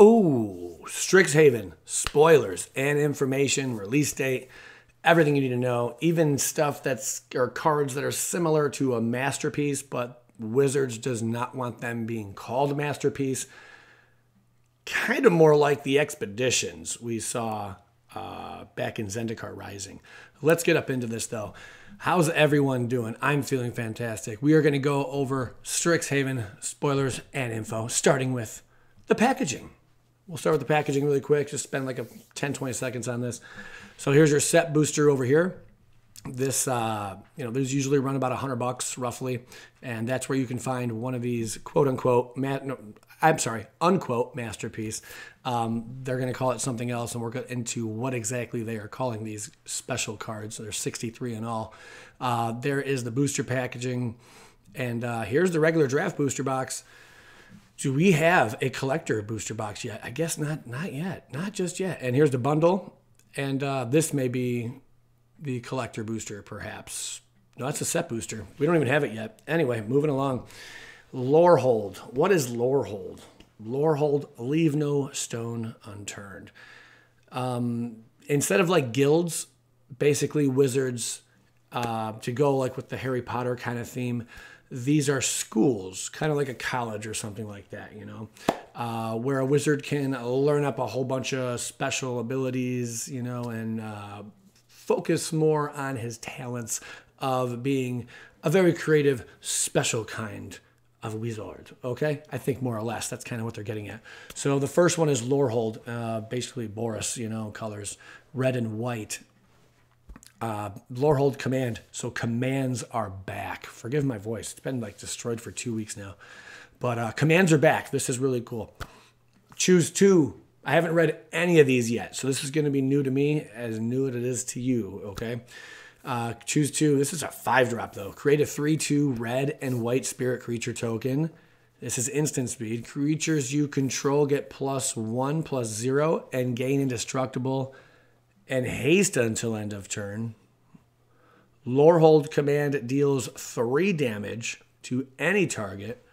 Oh, Strixhaven, spoilers and information, release date, everything you need to know, even stuff or cards that are similar to a masterpiece, but Wizards does not want them being called a masterpiece. Kind of more like the expeditions we saw back in Zendikar Rising. Let's get up into this though. How's everyone doing? I'm feeling fantastic. We are going to go over Strixhaven, spoilers and info, starting with the packaging. We'll start with the packaging really quick. Just spend like 10-20 seconds on this. So here's your set booster over here. This, these usually run about $100 roughly, and that's where you can find one of these quote-unquote, unquote masterpiece. They're going to call it something else, and we'll get into what exactly they are calling these special cards. So there's 63 in all. There is the booster packaging, and here's the regular draft booster box. Do we have a collector booster box yet? I guess not yet. Not just yet. And here's the bundle. And this may be the collector booster, perhaps. No, that's a set booster. We don't even have it yet. Anyway, moving along. Lorehold. What is Lorehold? Lorehold, leave no stone unturned. Instead of like guilds, basically Wizards, to go like with the Harry Potter kind of theme, these are schools, kind of like a college or something like that, where a wizard can learn up a whole bunch of special abilities, and focus more on his talents of being a very creative, special kind of wizard. Okay? I think more or less that's kind of what they're getting at. So the first one is Lorehold, basically Boris, colors red and white. Lorehold Command. So commands are back. Forgive my voice. It's been like destroyed for 2 weeks now. But commands are back. This is really cool. Choose two. I haven't read any of these yet. So this is going to be new to me, as new as it is to you. Okay. Choose two. This is a 5-drop though. Create a 3/2 red and white spirit creature token. This is instant speed. Creatures you control get +1/+0 and gain indestructible and haste until end of turn. Lorehold Command deals 3 damage to any target.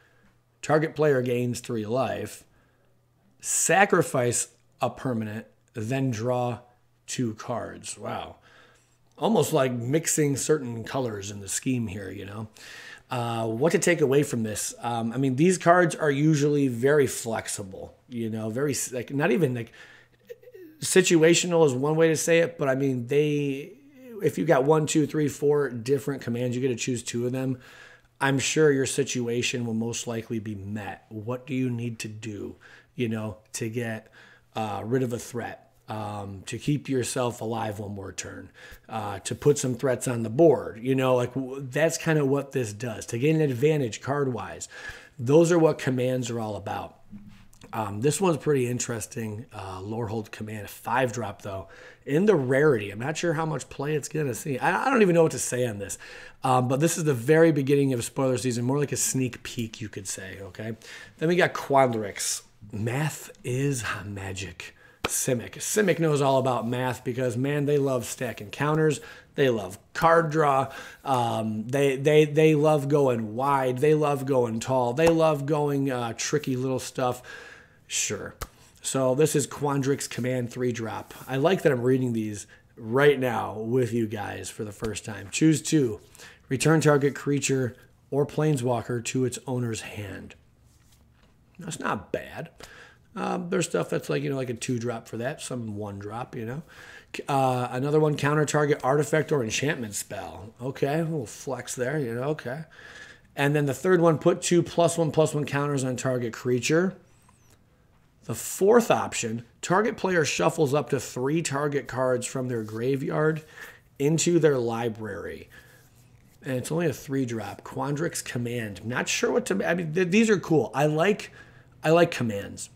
Target player gains 3 life. Sacrifice a permanent, then draw 2 cards. Wow. Almost like mixing certain colors in the scheme here, What to take away from this? These cards are usually very flexible, very, like, not even like, situational is one way to say it, but if you got 1, 2, 3, 4 different commands, you get to choose 2 of them. I'm sure your situation will most likely be met. What do you need to do, to get rid of a threat, to keep yourself alive one more turn, to put some threats on the board, that's kind of what this does, to gain an advantage card-wise. Those are what commands are all about. This one's pretty interesting. Lorehold Command, a 5-drop though. In the rarity, I'm not sure how much play it's going to see. I don't even know what to say on this. But this is the very beginning of spoiler season, more like a sneak peek, you could say, okay? Then we got Quandrix. Math is magic. Simic knows all about math because, man, they love stacking counters. They love card draw. They love going wide. They love going tall. They love going tricky little stuff. Sure. So this is Quandrix Command 3-drop. I like that I'm reading these right now with you guys for the first time. Choose 2. Return target creature or planeswalker to its owner's hand. That's not bad. There's stuff that's like, like a 2-drop for that. Some 1-drop, Another one, counter target artifact or enchantment spell. Okay, a little flex there, okay. And then the third one, put 2 +1/+1 counters on target creature. The fourth option, target player shuffles up to 3 target cards from their graveyard into their library. And it's only a 3-drop. Quandrix Command. Not sure what to... these are cool. I like commands.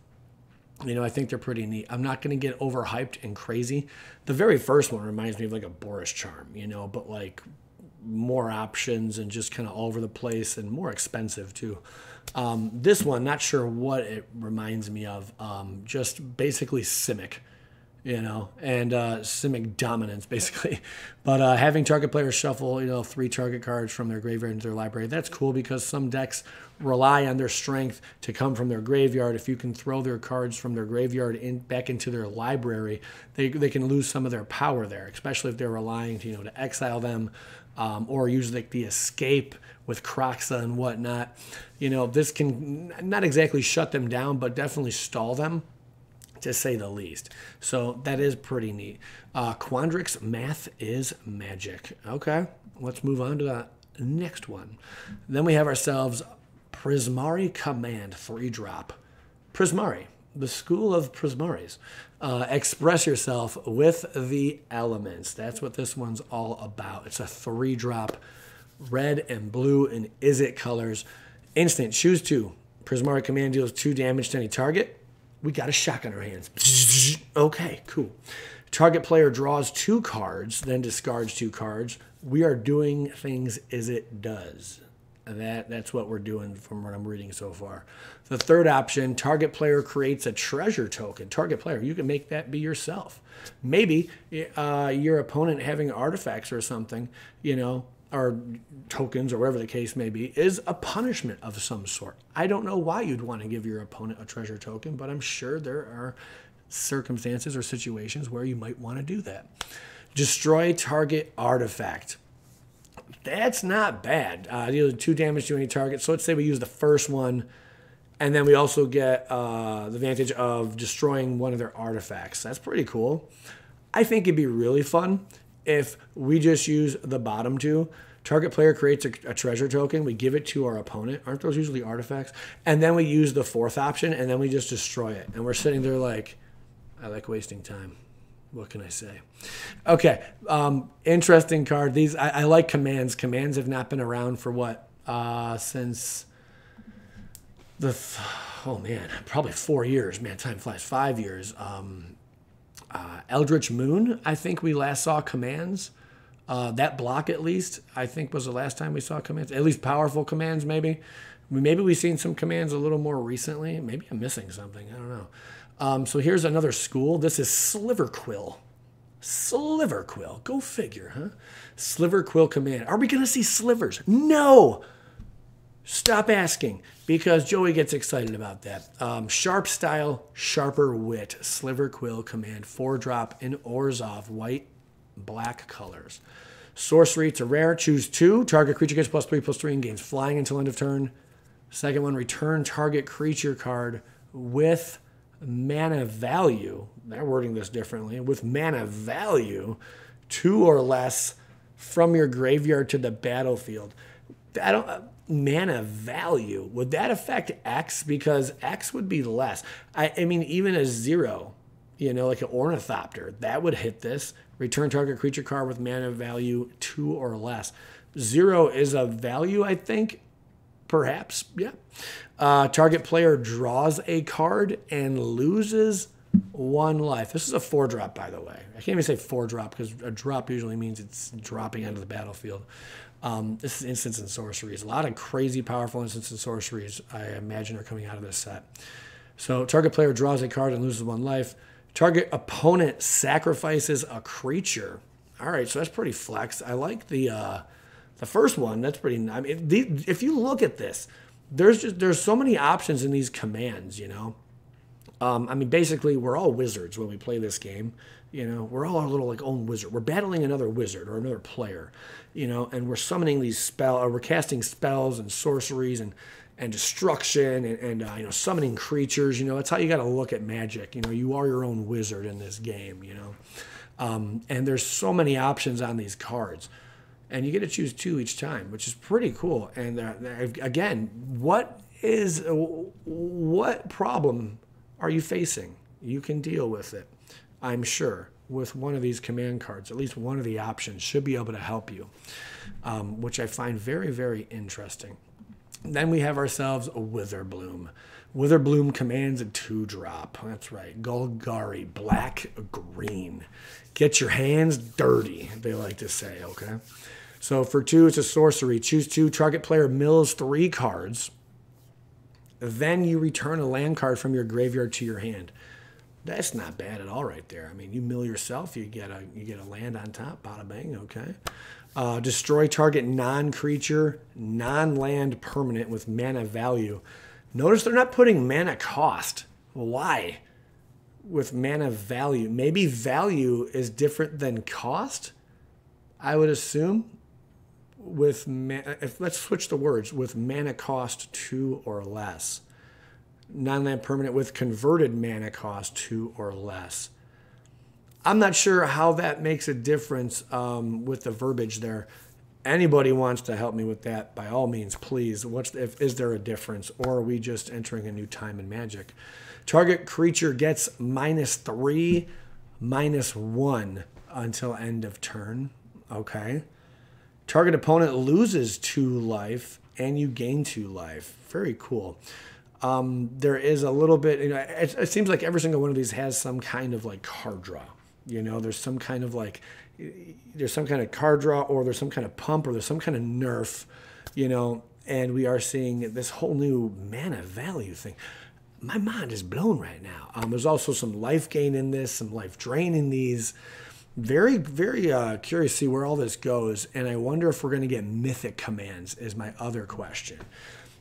I think they're pretty neat. I'm not going to get overhyped and crazy. The very first one reminds me of like a Boris Charm, but like more options and just kind of all over the place and more expensive too. This one, not sure what it reminds me of. Just basically Simic. you know, and Simic dominance, basically. But having target players shuffle, you know, 3 target cards from their graveyard into their library, that's cool because some decks rely on their strength to come from their graveyard. If you can throw their cards from their graveyard back into their library, they can lose some of their power there, especially if they're relying to, you know, to exile them or use like the escape with Kroxa and whatnot. You know, this can not exactly shut them down, but definitely stall them, to say the least. So that is pretty neat. Quandrix, math is magic. Okay, let's move on to the next one. Then we have ourselves Prismari Command, 3-drop. Prismari, the school of Prismaris. Express yourself with the elements. That's what this one's all about. It's a 3-drop, red and blue and Izzet colors. Instant, choose 2. Prismari Command deals 2 damage to any target. We got a shock on our hands. Okay, cool. Target player draws 2 cards, then discards 2 cards. We are doing things Izzet does. That's what we're doing from what I'm reading so far. The third option, target player creates a treasure token. Target player, you can make that be yourself. Maybe your opponent having artifacts or something, you know, or tokens or whatever the case may be, is a punishment of some sort. I don't know why you'd want to give your opponent a treasure token, but I'm sure there are circumstances or situations where you might want to do that. Destroy target artifact. That's not bad. Deal 2 damage to any target. So let's say we use the first one, and then we also get the advantage of destroying one of their artifacts. That's pretty cool. I think it'd be really fun if we just use the bottom 2. Target player creates a treasure token. We give it to our opponent. Aren't those usually artifacts? And then we use the 4th option, and then we just destroy it. And we're sitting there like, I like wasting time. What can I say? Okay, interesting card. These I like commands. Commands have not been around for what? Since the, oh man, probably 4 years. Man, time flies. 5 years. Eldritch Moon, I think we last saw commands. That block, at least, I think was the last time we saw commands. At least powerful commands, maybe. Maybe we've seen some commands a little more recently. Maybe I'm missing something. I don't know. So here's another school. This is Sliverquill. Sliverquill. Go figure, huh? Sliverquill Command. Are we going to see slivers? No! Stop asking, because Joey gets excited about that. Sharp style, sharper wit. Sliverquill Command. 4-drop in Orzhov. White, black colors. Sorcery, it's a rare. Choose 2. Target creature gets +3/+3 and gains flying until end of turn. Second one, return target creature card with mana value. They're wording this differently. With mana value 2 or less from your graveyard to the battlefield. Mana value, would that affect X? Because X would be less. I mean, even a 0, you know, like an Ornithopter, that would hit this. Return target creature card with mana value 2 or less. 0 is a value, I think. Perhaps, yeah. Target player draws a card and loses 1 life. This is a 4-drop, by the way. I can't even say 4-drop because a drop usually means it's dropping onto the battlefield. This is instants and sorceries. A lot of crazy powerful instants and sorceries, I imagine, are coming out of this set. So target player draws a card and loses 1 life. Target opponent sacrifices a creature. All right, so that's pretty flex. I like the first one. That's pretty. I mean, if you look at this, there's so many options in these commands. You know, I mean, basically, we're all wizards when we play this game. You know, we're all our little like own wizard. We're battling another wizard or another player. You know, and we're summoning these we're casting spells and sorceries and destruction and you know, summoning creatures. You know, that's how you got to look at Magic. You know, you are your own wizard in this game. You know, and there's so many options on these cards. And you get to choose 2 each time, which is pretty cool. And again, what problem are you facing? You can deal with it, I'm sure, with one of these command cards. At least one of the options should be able to help you, which I find very, very interesting. Then we have ourselves a Witherbloom. Witherbloom commands a 2-drop. That's right. Golgari, black-green. Get your hands dirty, they like to say, okay? So for 2, it's a sorcery. Choose 2. Target player mills 3 cards. Then you return a land card from your graveyard to your hand. That's not bad at all right there. I mean, you mill yourself, you get a land on top, bada bang, okay. Destroy target non-creature, non-land permanent with mana value. Notice they're not putting mana cost. Why? With mana value. Maybe value is different than cost, I would assume. With let's switch the words. With mana cost 2 or less. Non-land permanent with converted mana cost 2 or less. I'm not sure how that makes a difference with the verbiage there. Anybody wants to help me with that, by all means, please. Is there a difference, or are we just entering a new time in Magic? Target creature gets -3, -1 until end of turn. Okay. Target opponent loses 2 life, and you gain 2 life. Very cool. There is a little bit, it seems like every single one of these has some kind of like card draw. There's some kind of card draw, or there's some kind of pump, or there's some kind of nerf, and we are seeing this whole new mana value thing. My mind is blown right now. There's also some life gain in this, some life drain in these. Very, very curious to see where all this goes, and I wonder if we're going to get mythic commands is my other question.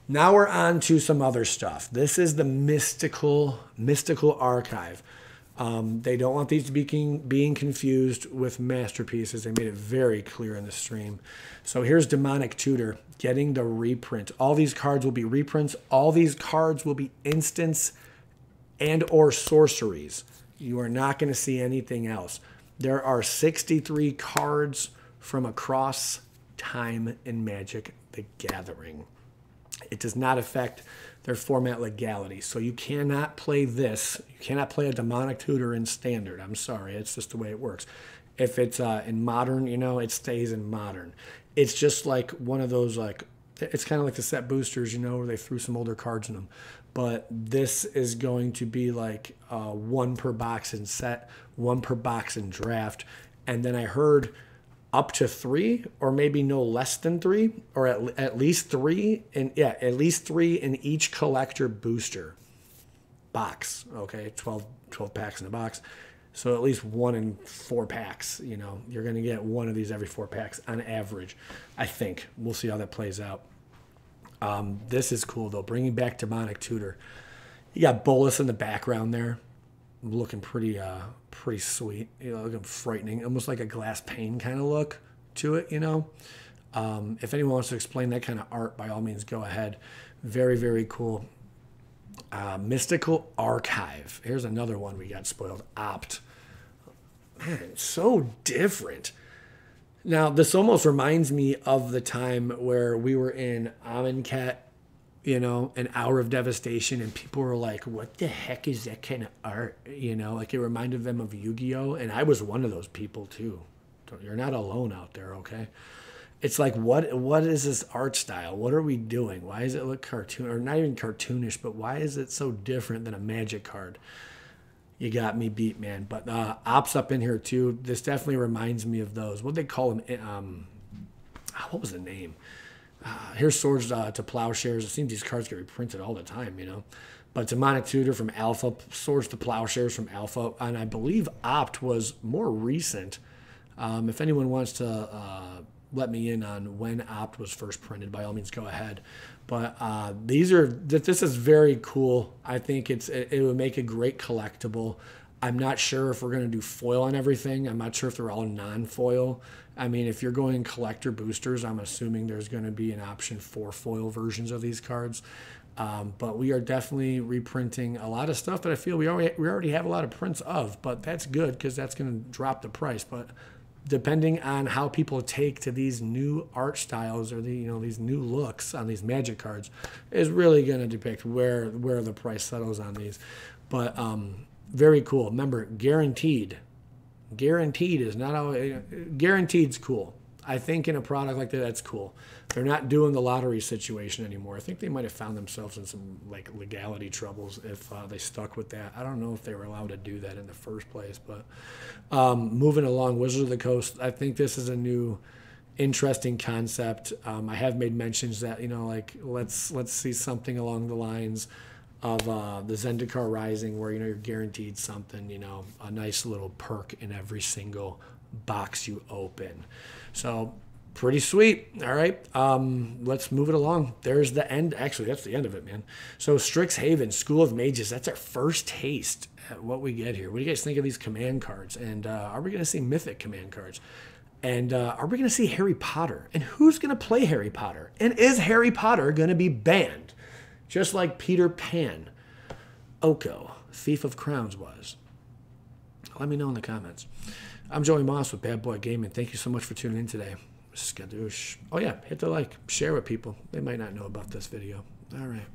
Now we're on to some other stuff. This is the mystical archive. They don't want these to be being confused with masterpieces. They made it very clear in the stream. So here's Demonic Tutor getting the reprint. All these cards will be reprints. All these cards will be instants and or sorceries. You are not going to see anything else. There are 63 cards from across time in Magic the Gathering. It does not affect their format legality. So you cannot play this. You cannot play a Demonic Tutor in Standard. I'm sorry. It's just the way it works. If it's in Modern, it stays in Modern. It's just like one of those, it's kind of like the set boosters, where they threw some older cards in them. But this is going to be like 1 per box in set, 1 per box in draft. And then I heard up to 3, or maybe no less than 3, or at least 3, at least 3 in each collector booster box. Okay, 12 packs in a box, so at least 1 in 4 packs. You're going to get 1 of these every 4 packs on average. I think we'll see how that plays out. This is cool though. Bringing back Demonic Tutor. You got Bolus in the background there, looking pretty sweet, looking frightening, almost like a glass pane kind of look to it, If anyone wants to explain that kind of art, by all means, go ahead. Very, very cool. Mystical Archive. Here's another one we got spoiled. Opt. Man, it's so different. Now, this almost reminds me of the time where we were in Amonkhet, an Hour of Devastation, and people were like, what the heck is that kind of art? It reminded them of Yu-Gi-Oh! And I was one of those people too. You're not alone out there, okay? It's like, what is this art style? What are we doing? Why does it look cartoon, or not even cartoonish, but why is it so different than a Magic card? You got me beat, man. But Ops up in here too. This definitely reminds me of those. What they call them? What was the name? Here's Swords to Plowshares. It seems these cards get reprinted all the time, But Demonic Tutor from Alpha, Swords to Plowshares from Alpha, and I believe Opt was more recent. If anyone wants to let me in on when Opt was first printed, by all means, go ahead. But this is very cool. I think it would make a great collectible. I'm not sure if we're going to do foil on everything. I'm not sure if they're all non-foil. I mean, if you're going collector boosters, I'm assuming there's going to be an option for foil versions of these cards. But we are definitely reprinting a lot of stuff that I feel we already have a lot of prints of. But that's good because that's going to drop the price. But depending on how people take to these new art styles or these new looks on these Magic cards is really going to depict where the price settles on these. But very cool. Remember, guaranteed is not always guaranteed's cool. I think in a product like that, that's cool. They're not doing the lottery situation anymore. I think they might have found themselves in some legality troubles if they stuck with that. I don't know if they were allowed to do that in the first place. But moving along, Wizards of the Coast. I think this is a new, interesting concept. I have made mentions that let's see something along the lines of the Zendikar Rising, where, you're guaranteed something, a nice little perk in every single box you open. So pretty sweet. All right, let's move it along. There's the end. Actually, that's the end of it, man. So Strixhaven, School of Mages. That's our first taste at what we get here. What do you guys think of these command cards? And are we going to see mythic command cards? And are we going to see Harry Potter? And who's going to play Harry Potter? And is Harry Potter going to be banned? Just like Peter Pan, Oko, Thief of Crowns was. Let me know in the comments. I'm Joey Moss with Bad Boy Gaming. Thank you so much for tuning in today. Skadoosh. Oh yeah, hit the like, share with people. They might not know about this video. All right.